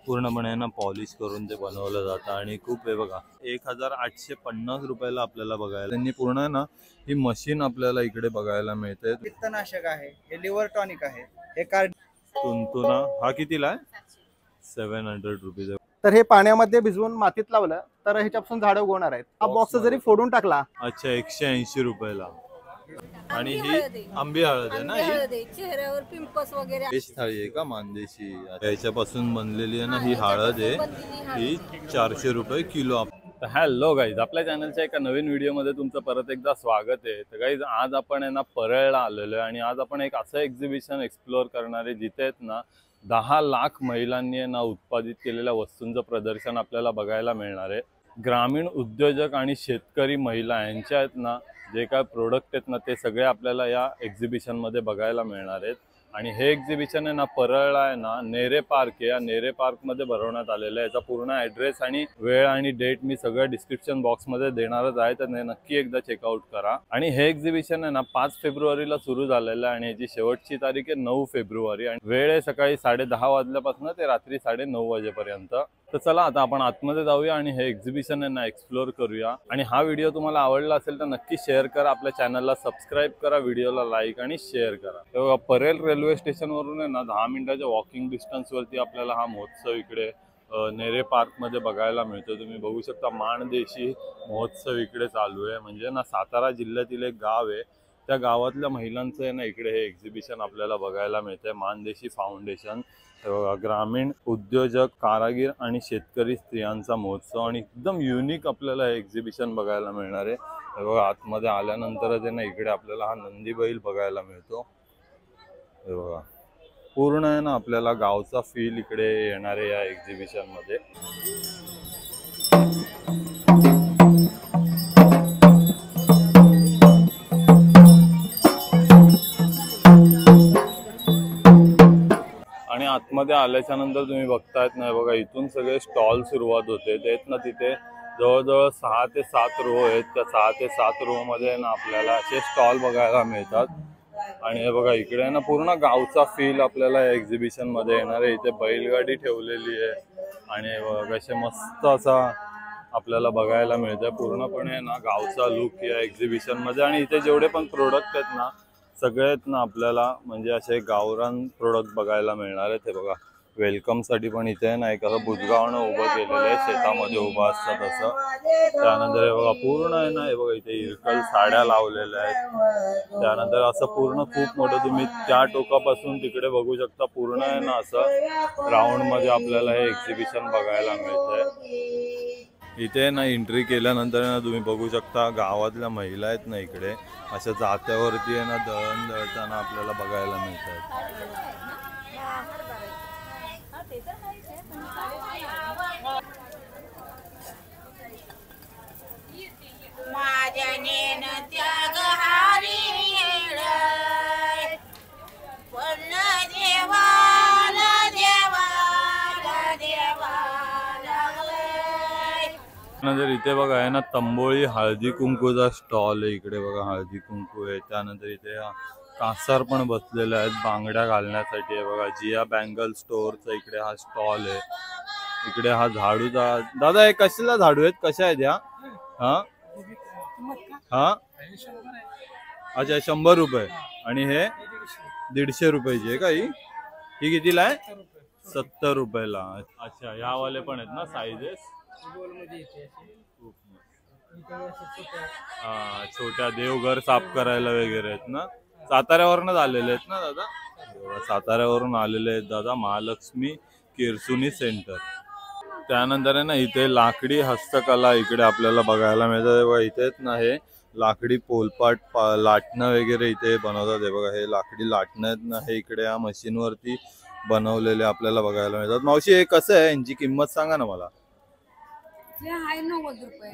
पूर्णपणे ना पॉलिश करून ते बनवलं जातं आणि खूप हे बघा 1850 रुपयाला आपल्याला बघायला त्यांनी पूर्ण ना ही मशीन आपल्याला इकडे बघायला मिळते। पित्तनाशक आहे, हे लिव्हर टॉनिक आहे, हे कार्ड तुंतुना हा कितीला आहे? 700 रुपीज। तर हे पाण्यामध्ये भिजवून मातीत लावलं तर ह्याच्यापासून झाडं उगवणार आहेत। हा बॉक्स जरी फोडून टाकला अच्छा 180 रुपयाला। आणि ही आंबी हळद आहे ना, ही चेहऱ्यावर पिंपल्स वगैरे देश थाळी आहे का मानदेशी, याच्यापासून बनलेली आहे ना ही हळद आहे, ही 400 रुपये किलो। हॅलो गाईज, आपल्या चॅनलच्या एका नवीन व्हिडिओमध्ये तुमचं परत एकदा स्वागत आहे। तर गाईज आज आपण आहे ना परळला आलेलो आहे आणि आज आपण एक असं एक्झिबिशन एक्सप्लोअर करणार आहे जिथे आहेत ना 10 लाख महिलांनी ना उत्पादित केलेल्या वस्तूंचं प्रदर्शन आपल्याला बघायला मिळणार आहे। ग्रामीण उद्योजक आणि शेतकरी महिला यांच्या आहेत ना जे काय प्रोडक्ट आहेत ना ते सगळे आपल्याला या एक्झिबिशनमध्ये बघायला मिळणार आहेत। आणि हे एक्झिबिशन आहे ना परळला आहे ना नेरे पार्क आहे, या नेरे पार्कमध्ये भरवण्यात आलेलं आहे। याचा पूर्ण ॲड्रेस आणि वेळ आणि डेट मी सगळं डिस्क्रिप्शन बॉक्समध्ये देणारच आहे, तर नक्की एकदा चेकआउट करा। आणि हे एक्झिबिशन आहे ना 5 फेब्रुवारीला सुरू झालेलं आहे आणि याची शेवटची तारीख आहे 9 फेब्रुवारी आणि वेळ आहे सकाळी 10:30 वाजल्यापासून ते रात्री 9:30 वाजेपर्यंत। तर चला आता आपण आतमध्ये जाऊया आणि हे एक्झिबिशन आहे ना एक्सप्लोर करूया। आणि हा व्हिडिओ तुम्हाला आवडला असेल तर नक्की शेअर करा, आपल्या चॅनलला सबस्क्राईब करा, व्हिडिओला लाईक आणि शेअर करा। तेव्हा परेल रेल्वे स्टेशनवरून आहे ना 10 मिनिटाच्या वॉकिंग डिस्टन्सवरती आपल्याला हा महोत्सव इकडे नेरे पार्कमध्ये बघायला मिळतो। तुम्ही बघू शकता माणदेशी महोत्सव इकडे चालू आहे। म्हणजे ना सातारा जिल्ह्यातील एक गाव आहे, त्या गावातल्या महिलांचं आहे ना इकडे हे एक्झिबिशन आपल्याला बघायला मिळतंय। माणदेशी फाउंडेशन ग्रामीण उद्योजक, कारागीर आणि शेतकरी स्त्रियांचा महोत्सव आणि एकदम युनिक आपल्याला हे एक्झिबिशन बघायला मिळणार आहे। बघा आतमध्ये आल्यानंतरच आहे ना इकडे आपल्याला हा नंदी बैल बघायला मिळतो। हे बघा पूर्ण आहे ना आपल्याला गावचा फील इकडे येणार आहे या एक्झिबिशन मध्ये। आणि आतमध्ये आल्याच्या नंतर तुम्ही बघतायत ना बघा इथून सगळे स्टॉल सुरुवात होते तेच ना, तिथे जवळजवळ 6 ते 7 रो आहेत। त्या 6 ते 7 रो मध्ये ना आपल्याला असे स्टॉल बघायला मिळतात। आणि हे बघा इकडे ना पूर्ण गावचा फील आपल्याला या एक्झिबिशन मध्ये येणार आहे। इथे बैलगाडी ठेवलेली आहे आणि कसे मस्त असा आपल्याला बघायला मिळतं पूर्णपणे ना गावचा लुक या एक्झिबिशन मध्ये। आणि इथे जेवढे पण प्रोडक्ट आहेत ना सगळेच ना आपल्याला म्हणजे असे गावरान प्रोडक्ट बघायला मिळणार आहेत। हे बघा वेलकम साठी पण इथे ना एक असं बुजगावणं उभं केलेलं आहे, शेतामध्ये उभं असतात असं। त्यानंतर हे बघा पूर्ण आहे ना हे बघा इथे इरकल साड्या लावलेल्या आहेत। त्यानंतर असं पूर्ण खूप मोठं तुम्ही त्या टोकापासून तिकडे बघू शकता, पूर्ण आहे ना असं राऊंड मध्ये आपल्याला हे एक्झिबिशन बघायला मिळतंय। इथे ना एंट्री केल्यानंतर ना तुम्ही बघू शकता गावातल्या महिला आहेत ना इकडे अशा जात्यावरती आहे ना दळण दळताना आपल्याला बघायला मिळतात। नंतर इथे बघा आहे ना तंबोळी हळदी कुंकूचा स्टॉल आहे, इकडे बघा हळदी कुंकू आहे। त्यानंतर इथे कासार पण बसलेले आहेत बांगड्या घालण्यासाठी आहे बघा। जिया बँगल स्टोअरचा इकडे हा स्टॉल आहे। इकडे हा झाडूचा, दादा हे कसला झाडू आहेत, कशा आहेत या? हा हा अच्छा 100 रुपये आणि हे 150 रुपयाची आहे का? ही कितीला आहे? 70 रुपयाला। अच्छा यावाले पण आहेत ना साईजेस? हा छोट्या देवघर साफ करायला वगैरे आहेत ना। साताऱ्यावरूनच आलेले आहेत ना दादा? साताऱ्यावरून आलेले आहेत दादा, महालक्ष्मी किरसुनी सेंटर। त्यानंतर आहे ना इथे लाकडी हस्तकला इकडे आपल्याला बघायला मिळतात। इथे ना हे लाकडी पोलपाट लाटणं वगैरे इथे बनवतात। हे बघा हे लाकडी लाटणं आहेत ना, हे इकडे या मशीन वरती बनवलेले आपल्याला बघायला मिळतात। मावशी हे कसं आहे, यांची किंमत सांगा ना मला?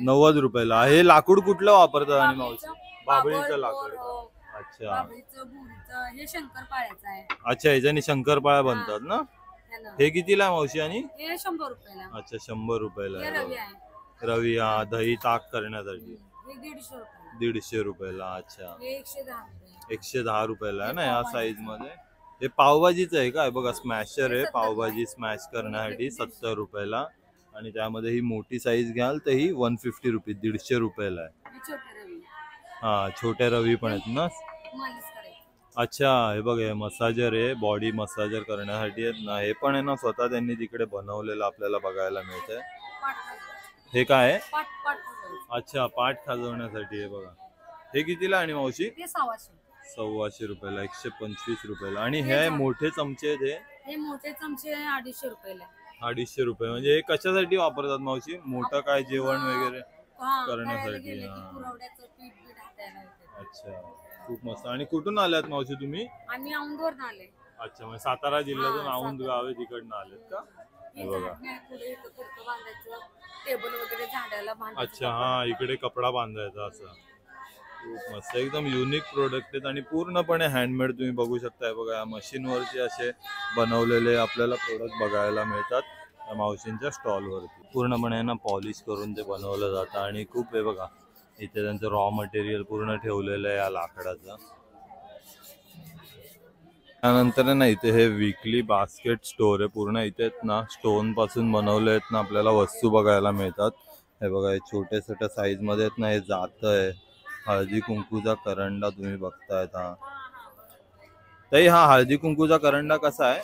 90 रुपयाला। हे लाकूड कुठलं वापरतात आणि मावशी? बाभळीचं लाकूड। अच्छा हे शंकरपाळ्याचं आहे। अच्छा ह्याच्यानी शंकरपाळ्या बनतात ना। हे कितीला मावशी? आणि हे 100 रुपयाला। अच्छा 100 रुपयाला रवी आहे, रवी हा दही ताक करण्यासाठी। हे 150 रुपयाला। 150 रुपयाला. अच्छा, हे 110 रुपये. 110 रुपयाला आहे ना या साईज मध्ये. हे पावभाजीचं आहे का? बघा स्मॅशर आहे, पावभाजी स्मॅश करण्यासाठी 70 रुपयाला. आणि त्यामध्ये ही मोठी साईज घ्याल तर ही 150 रुपये, 150 रुपयाला आहे. हे छोटे रवी हा, छोट्या रवी पण आहेत ना. मालिश करायची. अच्छा, हे बघ हे मसाजर आहे, बॉडी मसाजर करण्यासाठी आहेत ना. हे पण आहे ना स्वतः त्यांनी तिकडे बनवलेलं आपल्याला बघायला मिळतंय. पाठ खाजवायची. हे काय आहे? पाठ खाजवायची. अच्छा, पाठ खाजवण्यासाठी आहे बघा. हे कितीला आणि मावशी? ते 100. 125 रुपयाला, 125 रुपयाला. आणि हे मोठे चमचे आहेत हे मोठे चमचे 250 रुपयाला. 250 रुपये. म्हणजे हे कशासाठी वापरतात मावशी? मोठं काय जेवण वगैरे हा, करण्यासाठी, खायला गेले की हा. पुरवड्याचं पीठ बीठ हातायला येतं. अच्छा, खूप मस्त. आणि कुठून आल्यात मावशी तुम्ही? आम्ही औंधवरून आले. अच्छा, म्हणजे सातारा जिल्ह्यातून हा, औंध सातारा. गाव आहे तिकडनं आलेत का? हे हे बघा. झाड नाही, पुढे इथं पुरतं बांधायचं, टेबल वगैरे झाडायला बांधायचं. अच्छा, हा, इकडे कपडा बांधायचा असं. खूप मस्त, एकदम युनिक प्रोडक्ट आहेत आणि पूर्णपणे हँडमेड. तुम्ही बघू शकताय बघा, या मशीनवरती असे बनवलेले आपल्याला प्रोडक्ट बघायला मिळतात या मावशींच्या स्टॉलवरती. पूर्णपणे ना पॉलिश करून ते बनवलं जातं. आणि खूप हे बघा, इथे त्यांचं रॉ मटेरियल पूर्ण ठेवलेलं आहे या लाकडाचं. त्यानंतर ना इथे हे वीकली बास्केट स्टोर आहे. पूर्ण इथे ना स्टोन पासून बनवले आहेत ना आपल्याला वस्तू बघायला मिळतात. हे बघा, हे छोट्या छोट्या साईज मध्ये आहेत ना. हे जात आहे, हळदी कुंकूचा करंडा तुम्ही बघतायत. हा ताई, हा हळदी कुंकूचा करंडा कसा आहे?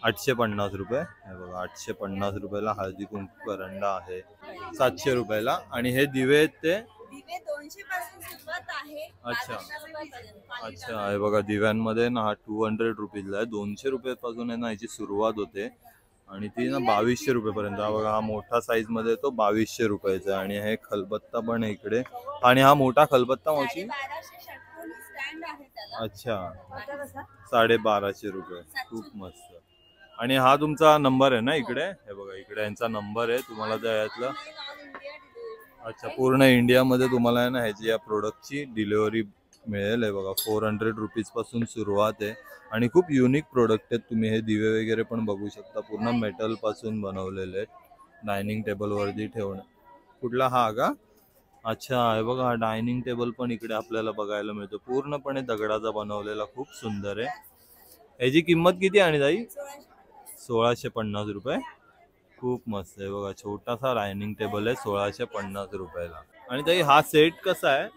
850 रुपये. हे बघा, 850 रुपयाला हळदी कुंकू करंडा आहे. 700 रुपयाला. आणि हे दिवे आहेत ते दिवे 200 पासून सुरुवात आहे. अच्छा. 200 अच्छा, हे बघा दिव्यांमध्ये ना हा 200 रुपीजला आहे. 200 रुपयापासून आहे ना याची सुरुवात होते आणि ती ना 2200 रुपयेपर्यंत. हा बघा, हा मोठा साईज मध्ये तो 2200 रुपयाचा आहे. आणि हे खलबत्ता पण आहे इकडे. आणि हा मोठा खलबत्ता मावशी? 1250 षटकोनी स्टँड आहे त्याला. अच्छा, 1250 रुपये. खूप मस्त. आणि हा तुमचा नंबर आहे ना इकडे? हे बघा, इकडे यांचा नंबर आहे. तुम्हाला त्या यातलं, अच्छा, पूर्ण इंडियामध्ये तुम्हाला आहे ना ह्याची या प्रोडक्टची डिलिव्हरी मिळेल. आहे बघा, 400 रुपीज पासून सुरुवात आहे. आणि खूप युनिक प्रोडक्ट आहेत. तुम्ही हे दिवे वगैरे पण बघू शकता, पूर्ण मेटल पासून बनवलेले आहेत. डायनिंग टेबल वरती ठेवणं. कुठला हा का? अच्छा, हे बघा, हा डायनिंग टेबल पण इकडे आपल्याला बघायला मिळतो. पूर्णपणे दगडाचा बनवलेला, खूप सुंदर आहे. याची किंमत किती आणि ताई? 1650 रुपये. खूप मस्त आहे बघा, छोटासा डायनिंग टेबल आहे 1650 रुपयाला. आणि ताई, हा सेट कसा आहे?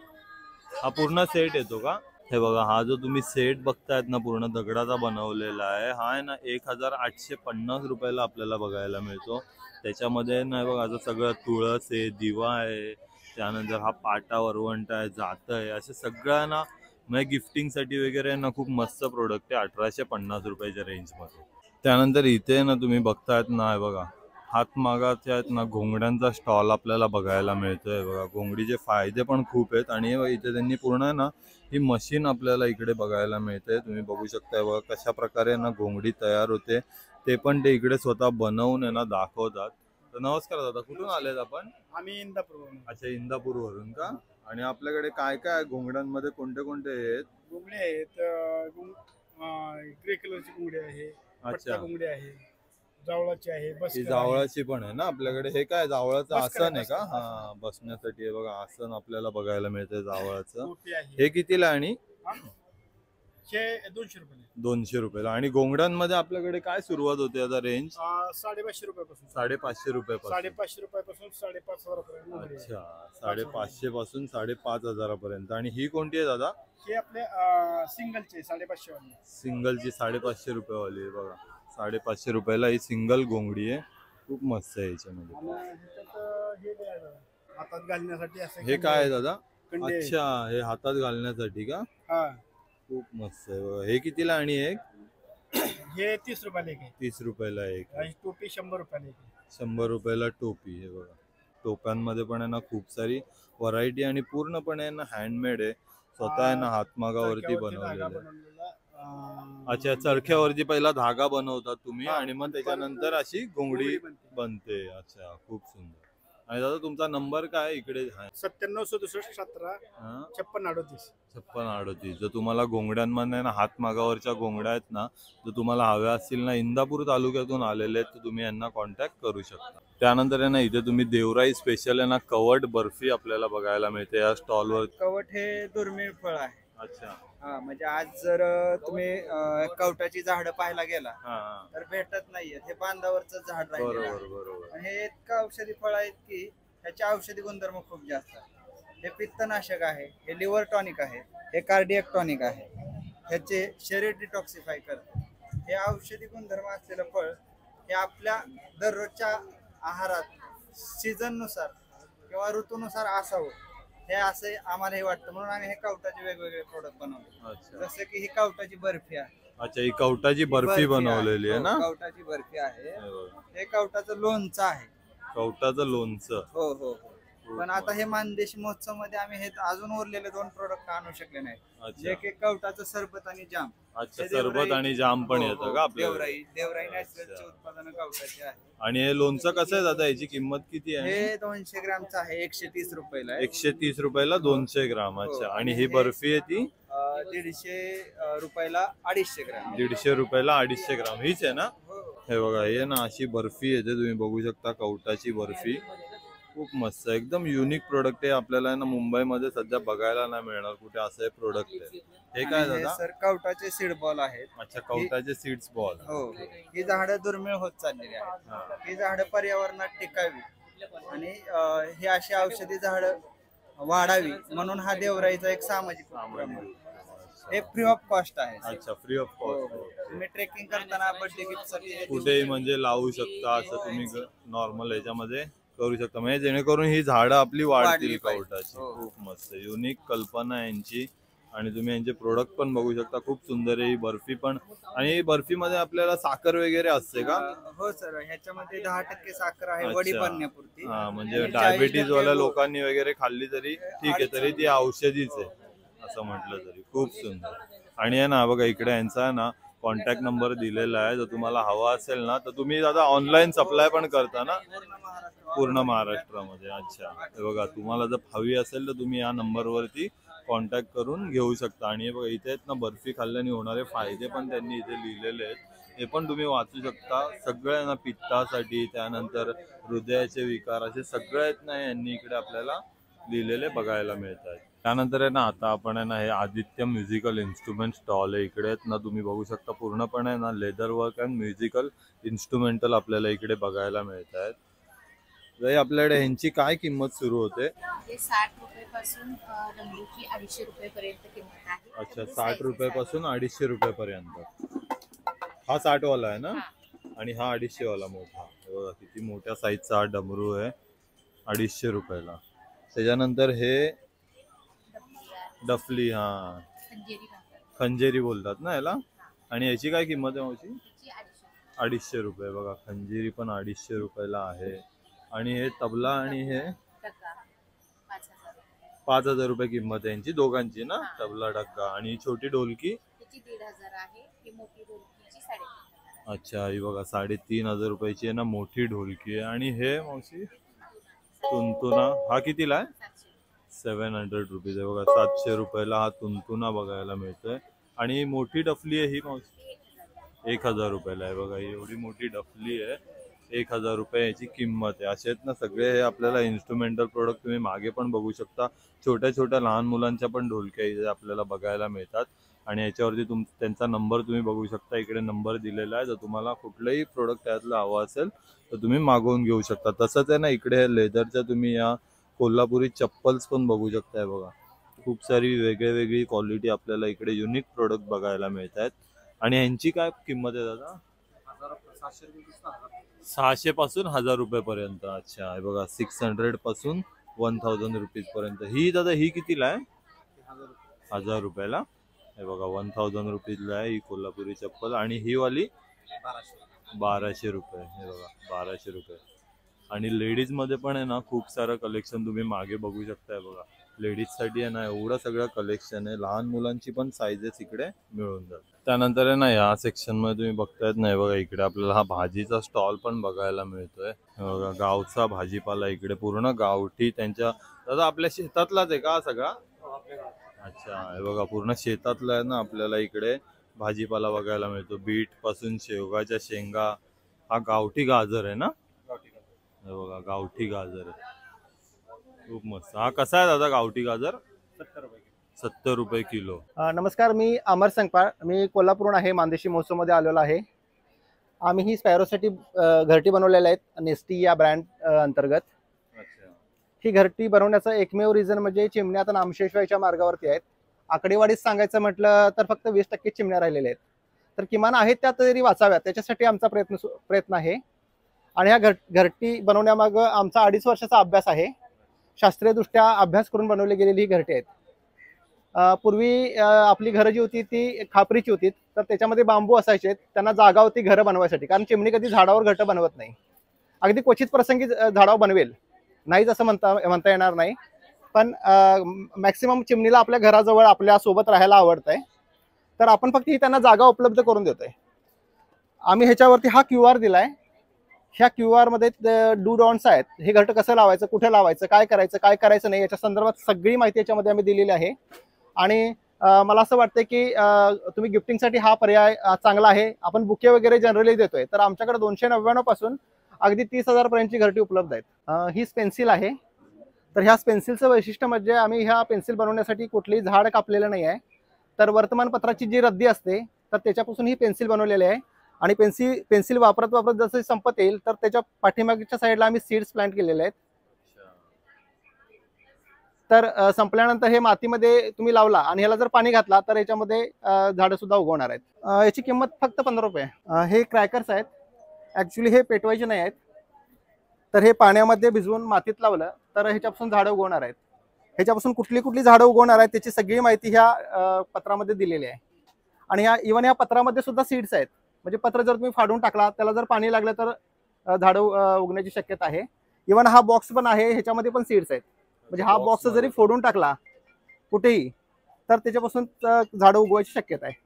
हा पूर्ण सेट येतो का? हे बघा, हा जो तुम्ही सेट बघतायत ना पूर्ण दगडाचा बनवलेला आहे, हा आहे ना 1850 रुपयाला आपल्याला बघायला मिळतो. त्याच्यामध्ये ना बघा, असं सगळं तुळस आहे, दिवा आहे, त्यानंतर हा पाटा वरवंटा आहे, जातं आहे, असे सगळ्यांना म्हणजे गिफ्टिंगसाठी वगैरे ना खूप मस्त प्रोडक्ट आहे 1850 रुपयाच्या रेंजमध्ये. त्यानंतर इथे ना तुम्ही बघतायत ना, हे बघा, हातमागाच्या आहेत ना घोंगड्यांचा स्टॉल आपल्याला बघायला मिळतोय. बघा, घोंगडीचे फायदे पण खूप आहेत. आणि इथे त्यांनी पूर्ण ना ही मशीन आपल्याला इकडे बघायला मिळते. तुम्ही बघू शकता बघा कशा प्रकारे ना घोंगडी तयार होते, ते पण ते इकडे स्वतः बनवून आहे ना दाखवतात. तर नमस्कार दादा, कुठून आलेत आपण? आम्ही इंदापूरवरून. अच्छा, इंदापूरवरून का? आणि आपल्याकडे काय काय घोंगड्यांमध्ये कोणते कोणते आहेत? घुंगडे आहेत, ग्रे कलरची घुंगडी आहे, अच्छा, घुंगडी आहे, जावळाची आहे, बस ही जावळाची पण आहे ना आपल्याकडे. हे काय जावळाचं बसकर आसन आहे का? बसकर. हा, बसण्यासाठी आहे बघा, आसन आपल्याला बघायला मिळते जावळाचं. टोपी आहे. हे कितीला? आणि हे 200 रुपये. 200 रुपयाला. आणि घोंगड्यांमध्ये आपल्याकडे काय सुरुवात होते आता रेंज? 550 रुपयापासून. 550 रुपयापासून. 550 रुपयापासून 5,500 पर्यंत. अच्छा, 550 पासून 5,500 पर्यंत. आणि ही कोणती आहे दादा? हे आपले सिंगलचे 550 वाले. सिंगलची 550 रुपयावाली आहे बघा. 550 रुपयाला ही सिंगल घोंगडी आहे. खूप मस्त आहे याच्यामध्ये. आणि ह्याच्यात हे काय आहे, हातात घालण्यासाठी असं हे काय आहे दादा? कंडे. अच्छा, हे हातात घालण्यासाठी का? हा, खूप मस्त आहे बघा. हे कितीला? आणि एक हे 30 रुपयाला एक आहे. 30 रुपयाला एक. आणि टोपी 100 रुपयाला एक आहे. 100 रुपयाला टोपी. हे बघा, टोप्यांमध्ये पण आहे ना खूप सारी व्हरायटी आणि पूर्णपणे आहे ना हँडमेड आहे. स्वतः आहे ना हातमागावरती चरख्यावरती बनवलेलं धागा आहे. बनवलेला, अच्छा, चरख्यावरती पहिला धागा बनवतात तुम्ही हा. आणि मग त्याच्यानंतर अशी घोंगडी घोंगडी बनते. बनते. अच्छा, खूप सुंदर. आणि दादा तुमचा नंबर काय इकडे आहे? 9767 हा 5638. 5638. जर तुम्हाला घोंगड्यांमध्ये ना हातमागावरच्या घोंगड्या आहेत ना, जर तुम्हाला हव्या असतील ना, इंदापूर तालुक्यातून आलेले आहेत तर तुम्ही यांना कॉन्टॅक्ट करू शकता. त्यानंतर आहे ना इथे तुम्ही देवराई स्पेशल आहे ना कवट बर्फी आपल्याला बघायला मिळते या स्टॉलवर. कवट हे दुर्मिळ फळ आहे. अच्छा. हा म्हणजे आज जर तुम्ही कवटाची झाडं पाहायला गेला हा तर भेटत नाहीयेत. हे बांधावरच झाड राहिलेलं आहे. बरोबर बरोबर. आणि हे इतकं औषधी फळ आहेत की ह्याचे औषधी गुणधर्म खूप जास्त आहेत. हे पित्तनाशक आहे, हे लिव्हर टॉनिक आहे, हे कार्डियक टॉनिक आहे, ह्याचे शरीर डिटॉक्सिफाय करते. हे औषधी गुणधर्म असलेलं फळ हे आपल्या दररोजच्या आहारात सीझन नुसार किंवा ऋतूनुसार असावं हे असे आम्हाला हे वाटतं. म्हणून आम्ही हे कवटाचे वेगवेगळे प्रोडक्ट बनवले. अच्छा जसं की ही कवटाची बर्फी आहे. अच्छा, ही कवटाची बर्फी बनवलेली आहे हो, ना. कवटाची बर्फी आहे. हे बघा. हे कवटाचं लोणचं आहे. कवटाचं लोणचं. हो हो हो. पण आता हे मानदेशी महोत्सव मध्ये आम्ही हे अजून उरलेले 2 प्रोडक्ट आणू शकले नाही. अच्छा. जे की कवटाचं सरबत आणि जाम. अच्छा, हे सरबत देवराई- आणि जाम पण हो, येतं हो. का आपल्याला? देवराई नॅचरलचे उत्पादन कवटाचे आहे. आणि हे लोणचं कसं आहे दादा, याची किंमत किती आहे? हे 200 ग्रामचं आहे, 130 रुपयाला आहे. 130 रुपयाला 200 ग्राम. अच्छा. हो. आणि ही बर्फी आहे ती 150 रुपयाला 250 ग्राम. 150 रुपयाला 250 ग्राम. हीच आहे ना. हो. हे बघा, हे ना अशी बर्फी येते, तुम्ही बघू शकता कवटाची बर्फी. खूप मस्त, एकदम युनिक प्रोडक्ट आहे. आपल्याला ना मुंबईमध्ये सध्या बघायला नाही मिळणार कुठे असं हे प्रोडक्ट आहे. हे काय आणि हे दादा? सर कवटाचे सीड बॉल आहेत. अच्छा, कवटाचे सीड्स बॉल. हो. ही झाडं दुर्मिळ होत चाललेली आहेत. ही झाडं पर्यावरणात टिकावी आणि ही अशी औषधी झाडं वाढावी म्हणून हा देवराईचा एक सामाजिक उपक्रम आहे. हे फ्री ऑफ कॉस्ट आहे. अच्छा, फ्री ऑफ कॉस्ट. तुम्ही ट्रेकिंग करताना बर्थडे गिफ्ट साठी हे कुठेही म्हणजे लावू शकता, असं तुम्ही नॉर्मल याच्यामध्ये करू शकता, म्हणजे जेणेकरून ही झाडं आपली वाढतील वाढली पाहिजे. कवटाची. हो. खूप मस्त युनिक कल्पना आहे यांची. आणि तुम्ही यांचे प्रोडक्ट पण बघू शकता, खूप सुंदर आहे ही बर्फी पण. आणि ही बर्फीमध्ये आपल्याला साखर वगैरे असते का? हो सर, ह्याच्यामध्ये 10% साखर आहे अच्छा. वडी बनण्यापुरती. हा, म्हणजे आणि डायबिटीज 40% वाल्या गोड. लोकांनी वगैरे खाल्ली तरी ठीक आहे, तरी ती औषधीच आहे असं म्हटलं तरी. खूप सुंदर. आणि आहे ना बघा, इकडे यांचा आहे ना कॉन्टॅक्ट नंबर दिलेला आहे. जर तुम्हाला हवा असेल ना तर तुम्ही दादा ऑनलाईन सप्लाय पण करता ना पूर्ण महाराष्ट्रामध्ये? अच्छा. हे बघा, तुम्हाला जर हवी असेल तर तुम्ही या नंबरवरती कॉन्टॅक्ट करून घेऊ शकता. आणि हे बघा, इथे आहेत ना बर्फी खाल्ल्याने होणारे फायदे पण त्यांनी इथे लिहिलेले आहेत. हे पण तुम्ही वाचू शकता. सगळे ना पित्तासाठी, त्यानंतर हृदयाचे विकार, असे सगळे आहेत ना यांनी इकडे आपल्याला लिहिलेले बघायला मिळत आहेत. त्यानंतर आहे ना आता आपण आहे ना हे आदित्य म्युझिकल इन्स्ट्रुमेंट स्टॉल आहे. इकडे आहेत ना तुम्ही बघू शकता, पूर्णपणे ना leather work and musical instrumental आपल्याला इकडे बघायला मिळत आहेत. आपल्याकडे ह्यांची काय किंमत सुरू होते? हे 60 रुपयापासून डमरूची 250 रुपयापर्यंत किंमत आहे. अच्छा, 60 रुपयापासून 250 रुपयापर्यंत. हा 60 वाला आहे ना. आणि हा 250 वाला मोठा. हे बघा किती मोठ्या साईजचा हा डमरू आहे, 250 रुपयाला. त्याच्यानंतर हे डफली, हा खंजेरी म्हणतात. खंजेरी बोलतात ना याला. आणि याची काय किंमत आहे मावशी? त्याची 250. 250 रुपये. बघा, खंजेरी पण 250 रुपयाला आहे. आणि हे तबला आणि हे टक्का 5000. 5000 रुपये किंमत आहे यांची दोघांची ना, तबला डक्का. आणि ही छोटी ढोलकी त्याची 1500 आहे. ही मोठी ढोलकीची 3500. अच्छा, ही बघा 3500 रुपयाची आहे ना मोठी ढोलकी आहे. आणि हे मावशी तुंतुना, हा कितीला आहे? 700 रुपीज आहे. बघा 700 रुपयाला हा तुंतुना बघायला मिळतोय. आणि ही मोठी डफली आहे ही मावशी 1000 रुपयाला आहे. बघा, ही एवढी मोठी डफली आहे, 1000 रुपये याची किंमत आहे. असे आहेत ना सगळे हे आपल्याला इन्स्ट्रुमेंटल प्रोडक्ट. तुम्ही मागे पण बघू शकता, छोट्या छोट्या लहान मुलांच्या पण ढोलक्या इथे आपल्याला बघायला मिळतात. आणि याच्यावरती त्यांचा नंबर तुम्ही बघू शकता, इकडे नंबर दिलेला आहे. जर तुम्हाला कुठलंही प्रोडक्ट त्यातलं हवं असेल तर तुम्ही मागवून घेऊ शकता. तसंच आहे ना इकडे लेदरच्या तुम्ही या कोल्हापुरी चप्पल्स पण बघू शकताय. बघा, खूप सारी वेगळी क्वालिटी आपल्याला इकडे युनिक प्रोडक्ट बघायला मिळत आहेत. आणि यांची काय किंमत आहे दादा? 600 पासून 1000 रुपयापर्यंत. अच्छा, हे बघा 600 पासून 1000 रुपीज पर्यंत. ही दादा ही कितीला आहे? 1000 रुपयाला. हे बघा 1000 रुपीजला आहे ही कोल्हापुरी चप्पल. आणि ही वाली 1200 रुपये. हे बघा 1200 रुपये. आणि लेडीज मध्ये पण आहे ना खूप सारं कलेक्शन तुम्ही मागे बघू शकताय. बघा, लेडीजसाठी आहे ना एवढं सगळं कलेक्शन आहे, लहान मुलांची पण साईजेस इकडे मिळून जातात. त्यानंतर आहे ना या सेक्शन मध्ये तुम्ही बघतायत नाही बघा, इकडे आपल्याला हा भाजीचा स्टॉल पण बघायला मिळतोय. बघा गावचा भाजीपाला इकडे पूर्ण गावठी त्यांच्या, दादा आपल्या शेतातलाच आहे का सगळा? अच्छा, हे बघा पूर्ण शेतातला आहे ना आपल्याला इकडे भाजीपाला बघायला मिळतो. बीट पासून शेवगाच्या शेंगा, हा गावठी गाजर आहे ना, हे बघा गावठी गाजर आहे, खूप मस्त. हा कसा आहे दादा गावठी गाजर? 70 रुपये किलो. नमस्कार, मी अमर संगपाळ. मी कोल्हापूरहून आहे, मानदेशी महोत्सवमध्ये आलेलो आहे. आम्ही ही स्पॅरोसाठी घरटी बनवलेल्या आहेत नेस्टी या ब्रँड अंतर्गत. ही घरटी बनवण्याचं एकमेव रिझन म्हणजे चिमण्या आता नामशेष व्हायच्या मार्गावरती आहेत. आकडेवारीत सांगायचं म्हटलं तर फक्त 20% चिमण्या राहिलेल्या आहेत, तर किमान आहेत त्या तरी वाचाव्यात, त्याच्यासाठी आमचा प्रयत्न आहे. आणि ह्या घरटी बनवण्यामागं आमचा 2.5 वर्षाचा अभ्यास आहे. शास्त्रीयदृष्ट्या अभ्यास करून बनवली गेलेली ही घरटी आहेत. पूर्वी आपली घरं जी होती ती खापरीची होती, तर त्याच्यामध्ये बांबू असायचे, त्यांना जागा होती घरं बनवायसाठी, कारण चिमणी कधी झाडावर घरटं बनवत नाही. अगदी क्वचित प्रसंगी झाडावर बनवेल, नाहीच असं म्हणता येणार नाही, पण मॅक्सिमम चिमणीला आपल्या घराजवळ आपल्या सोबत राहायला आवडतंय, तर आपण फक्त ही त्यांना जागा उपलब्ध करून देतोय. आम्ही ह्याच्यावरती हा QR दिलाय. ह्या QR मध्ये डू डॉन्ट्स आहेत. हे घरटं कसं लावायचं, कुठे लावायचं, काय करायचं नाही, याच्या संदर्भात सगळी माहिती याच्यामध्ये आम्ही दिलेली आहे. आणि मला असं वाटतं की तुम्ही गिफ्टिंगसाठी हा पर्याय चांगला आहे. आपण बुके वगैरे जनरली देतोय, तर आमच्याकडे 299 पासून अगदी 30,000 पर्यंतची घरटी उपलब्ध आहेत. ही पेन्सिल आहे. तर ह्या पेन्सिलचं वैशिष्ट्य म्हणजे आम्ही ह्या पेन्सिल बनवण्यासाठी कुठलीही झाड कापलेलं नाही आहे, तर वर्तमानपत्राची जी रद्दी असते तर त्याच्यापासून ही पेन्सिल बनवलेली आहे. आणि पेन्सिल वापरत जसं संपत येईल तर त्याच्या पाठीमागच्या साईडला आम्ही सीड्स प्लांट केलेले आहेत. तर संपल्यानंतर हे मातीमध्ये तुम्ही लावला आणि ह्याला जर पाणी घातला तर याच्यामध्ये झाडं सुद्धा उगवणार आहेत. याची किंमत फक्त 15 रुपये. हे क्रॅकर्स आहेत. ॲक्च्युली हे पेटवायचे नाही आहेत, तर हे पाण्यामध्ये भिजवून मातीत लावलं तर ह्याच्यापासून झाडं उगवणार आहेत. ह्याच्यापासून कुठली झाडं उगवणार आहेत त्याची सगळी माहिती ह्या पत्रामध्ये दिलेली आहे. आणि ह्या पत्रामध्ये सुद्धा सीड्स आहेत. म्हणजे पत्र जर तुम्ही फाडून टाकला, त्याला जर पाणी लागलं तर झाडं उगण्याची शक्यता आहे. इव्हन हा बॉक्स पण आहे, ह्याच्यामध्ये पण सीड्स आहेत. म्हणजे हा बॉक्स जरी फोडून टाकला कुठेही तर त्याच्यापासून झाडं उगवायची शक्यता आहे.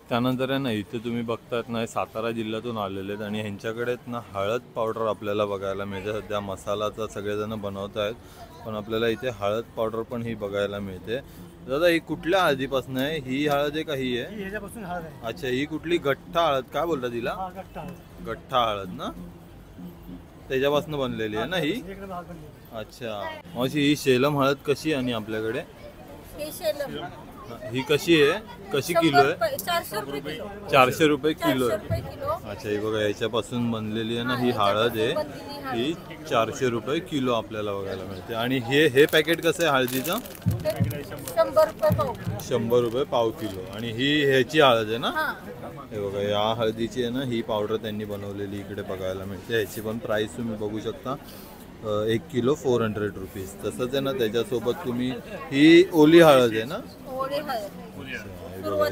त्यानंतर आहे ना इथे तुम्ही बघतायत ना, सातारा जिल्ह्यातून आलेले आहेत आणि ह्यांच्याकडे ना हळद पावडर आपल्याला बघायला मिळते. सध्या मसालाचा सगळेजण बनवत आहेत, पण आपल्याला इथे हळद पावडर पण ही बघायला मिळते. दादा ही कुठल्या हळदीपासून आहे? ही हळद आहे का ही आहे? ह्याच्यापासून हळद आहे. अच्छा, ही कुठली गठ्ठा हळद काय बोलता तिला? गठ्ठा हळद ना, त्याच्यापासून बनलेली आहे ना ही. अच्छा मावशी, ही सेलम हळद कशी आहे आणि आपल्याकडे ही कशी आहे, कशी किलो आहे? 400 रुपये किलो आहे. अच्छा, ही बघा याच्यापासून बनलेली आहे ना ही हळद आहे, ही 400 रुपये किलो आपल्याला बघायला मिळते. आणि हे पॅकेट कसं आहे हळदीचं? 100 रुपये पाव किलो. आणि ही ह्याची हळद आहे ना, हे बघा या हळदीची आहे ना ही पावडर त्यांनी बनवलेली इकडे बघायला मिळते. ह्याची पण प्राइस तुम्ही बघू शकता, 1 किलो 400 रुपीज. तसंच आहे ना त्याच्यासोबत तुम्ही ही ओली हळद आहे ना,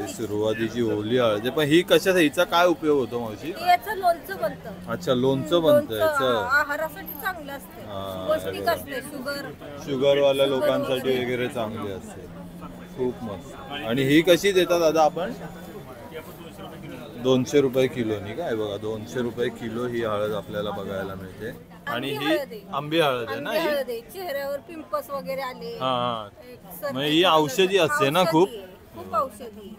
सुरुवातीची ओली हळद आहे. पण ही कशात, हिचा काय उपयोग होतो मावशी? लोणचं बनतं. अच्छा, लोणचं बनतं याचं. आहारासाठी चांगलं असते, शुगरवाल्या लोकांसाठी वगैरे चांगली असते. खूप मस्त. आणि ही कशी देतात दादा आपण? 200 रुपये किलोनी काय? बघा 200 रुपये किलो ही हळद आपल्याला बघायला मिळते. आणि ही आंबी हळद आहे ना ही? चेहऱ्यावर पिंपल्स वगैरे आले. हा, म्हणजे ही औषधी असते ना खूप. औषधी.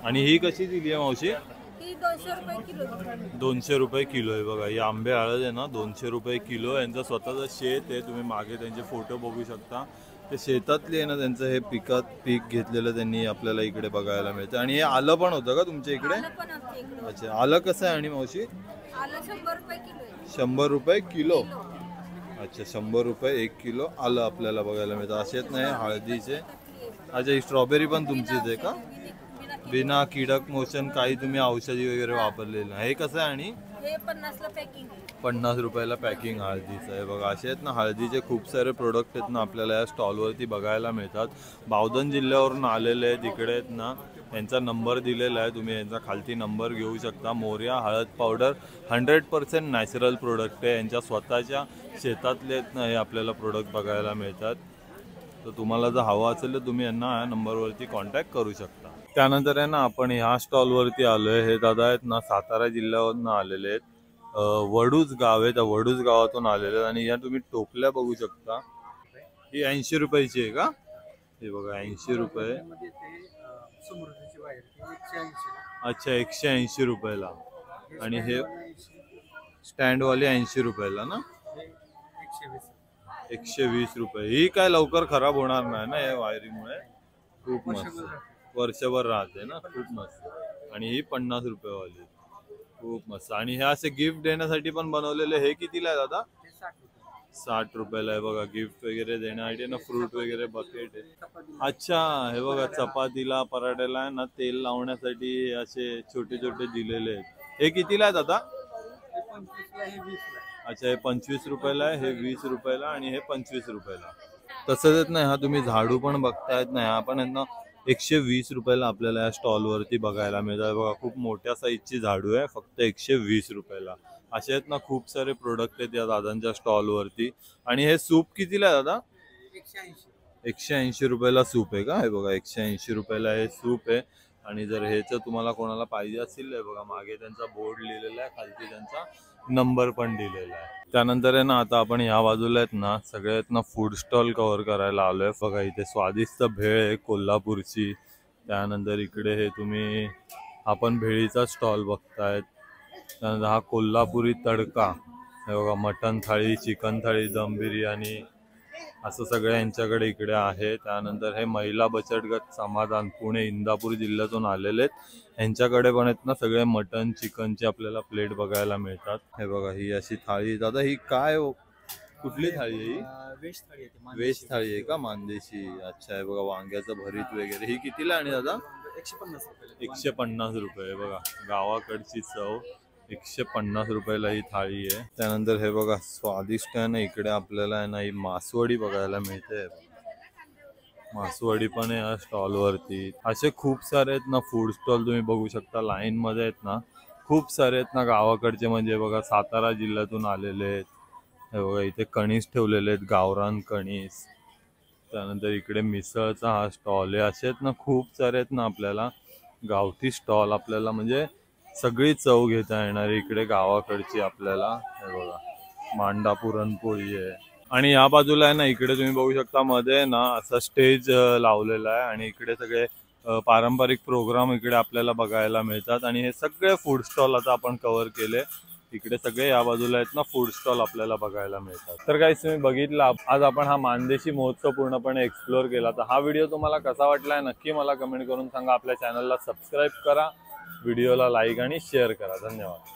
आणि ही कशी दिली आहे मावशी? ही 200 रुपये किलो. 200 रुपये किलो आहे बघा. ही आंबे हळद आहे ना 200 रुपये किलो. यांचं स्वतःचं शेत आहे, तुम्ही मागे त्यांचे फोटो बघू शकता. ते शेतातले आहे ना त्यांचं हे पीक घेतलेलं त्यांनी आपल्याला इकडे बघायला मिळतं. आणि हे आलं पण होतं का तुमच्या इकडे? अच्छा, आलं कसं आहे आणि मावशी? 100 रुपये किलो. अच्छा, 100 रुपये 1 किलो आलं आपल्याला बघायला मिळतं. असेच नाही हळदीचे. अच्छा, ही स्ट्रॉबेरी पण तुमचीच आहे का? बिना कीडक मोशन, काही तुम्ही औषधी वगैरे वापरलेलं नाही. हे कसं आहे? आणि 50 रुपयाला पॅकिंग हळदीचं आहे बघा. असे आहेत ना हळदीचे खूप सारे प्रोडक्ट आहेत ना आपल्याला या स्टॉलवरती बघायला मिळतात. बावधन जिल्ह्यावरून आलेले आहेत इकडे आहेत ना. यांचा नंबर दिलेला आहे, तुम्ही यांचा खालती नंबर घेऊ शकता. मोर्या हळद पावडर 100% नॅचरल प्रोडक्ट आहे. यांच्या स्वतःच्या शेतातले आहेत ना हे आपल्याला प्रोडक्ट बघायला मिळतात. तर तुम्हाला जर हवा असेल तर तुम्ही यांना या नंबरवरती कॉन्टॅक्ट करू शकता. त्यानंतर आहे ना आपण ह्या स्टॉलवरती आलोय. हे दादा आहेत ना सातारा जिल्ह्यावरून आलेले आहेत. वडूज गाव आहे, त्या वडूज गावातून आलेले आहेत. आणि या तुम्ही टोपल्या बघू शकता. ही 80 रुपयाची आहे का? हे बघा 80 रुपये. अच्छा 180 रुपयाला. आणि हे स्टँडवाली 80 रुपयाला ना. 120 रुपये. ही काय लवकर खराब होणार नाही ना या वायरीमुळे. खूप मस्त, वर्षभर राहते ना. खूप मस्त. आणि ही 50 रुपयेवाली खूप मस्त. आणि हे असे गिफ्ट देण्यासाठी पण बनवलेले. हे कितीला आहे दादा? 60 रुपयाला आहे बघा. गिफ्ट वगैरे देण्यासाठी ना फ्रूट वगैरे बकेट आहे. अच्छा हे बघा चपातीला पराठ्याला आहे ना तेल लावण्यासाठी असे छोटे छोटे दिलेले आहेत. हे कितीला आहेत दादा? अच्छा हे 25 रुपयाला आहे, हे 20 रुपयाला आणि हे 25 रुपयाला. तसंच येत नाही हा तुम्ही झाडू पण बघतायत ना. हा पण यांना 120 रुपयाला आपल्याला या स्टॉलवरती बघायला मिळतात बघा. खूप मोठ्या साईजची झाडू आहे, फक्त 120 रुपयाला. असे आहेत ना खूप सारे प्रोडक्ट आहेत या दादांच्या स्टॉलवरती. आणि हे सूप कितीला आहे दादा? 180 रुपयाला सूप आहे का? हे बघा 180 रुपयाला हे सूप आहे. आणि जर ह्याचं तुम्हाला कोणाला पाहिजे असेल हे बघा मागे त्यांचा बोर्ड लिहिलेला आहे, खालती त्यांचा नंबर पण दिलेला आहे. त्यानंतर आहे ना आता आपण या बाजूला आहेत ना सगळे आहेत ना फूड स्टॉल कव्हर करायला आलोय बघा. इथे स्वादिष्ट भेळ आहे कोल्हापूरची. त्यानंतर इकडे हे तुम्ही आपण भेळीचा स्टॉल बघतायत. त्यानंतर हा कोल्हापुरी तडका. हे बघा मटन थाळी, चिकन थाळी, दम बिर्याणी असं सगळं यांच्याकडे इकडे आहे. त्यानंतर हे महिला बचत गट समाधान पुणे इंदापूर जिल्ह्यातून आलेले आहेत. यांच्याकडे पण आहेत ना सगळे मटन चिकनचे आपल्याला प्लेट बघायला मिळतात. हे बघा ही अशी थाळी. दादा ही काय कुठली थाळी आहे ही? वेज थाळी आहे. वेज थाळी आहे का? मानदेशी. अच्छा हे बघा वांग्याचं भरीत वगैरे. ही कितीला आणि दादा? 150 रुपये. 150 रुपये. बघा गावाकडची चव. 150 रुपयाला ही थाळी आहे. त्यानंतर हे बघा स्वादिष्ट आहे ना इकडे आपल्याला आहे ना ही मासवडी बघायला मिळते. मासवडी पण आहे या स्टॉलवरती. असे खूप सारे आहेत ना फूड स्टॉल तुम्ही बघू शकता. लाईन मध्ये आहेत ना खूप सारे आहेत ना गावाकडचे. म्हणजे बघा सातारा जिल्ह्यातून आलेले आहेत. हे बघा इथे कणीस ठेवलेले आहेत, गावरान कणीस. त्यानंतर इकडे मिसळचा हा स्टॉल आहे. असे आहेत ना खूप सारे आहेत ना आपल्याला गावठी स्टॉल. आपल्याला म्हणजे सगळी चव घेता येणार इकडे गावाकडची आपल्याला. हे बघा मांडा पुरणपोळी आहे. आणि या बाजूला आहे ना इकडे तुम्ही बघू शकता मध्ये ना असा स्टेज लावलेला आहे. आणि इकडे सगळे पारंपरिक प्रोग्राम इकडे आपल्याला बघायला मिळतात. आणि हे सगळे फूड स्टॉल आता आपण कव्हर केले. इकडे सगळे या बाजूला आहेत ना फूड स्टॉल आपल्याला बघायला मिळतात. तर काही तुम्ही बघितला आज आपण हा मानदेशी महोत्सव पूर्णपणे एक्सप्लोर केला. तर हा व्हिडिओ तुम्हाला कसा वाटलाय नक्की मला कमेंट करून सांगा. आपल्या चॅनलला सबस्क्राईब करा, व्हिडिओला लाईक आणि शेअर करा. धन्यवाद.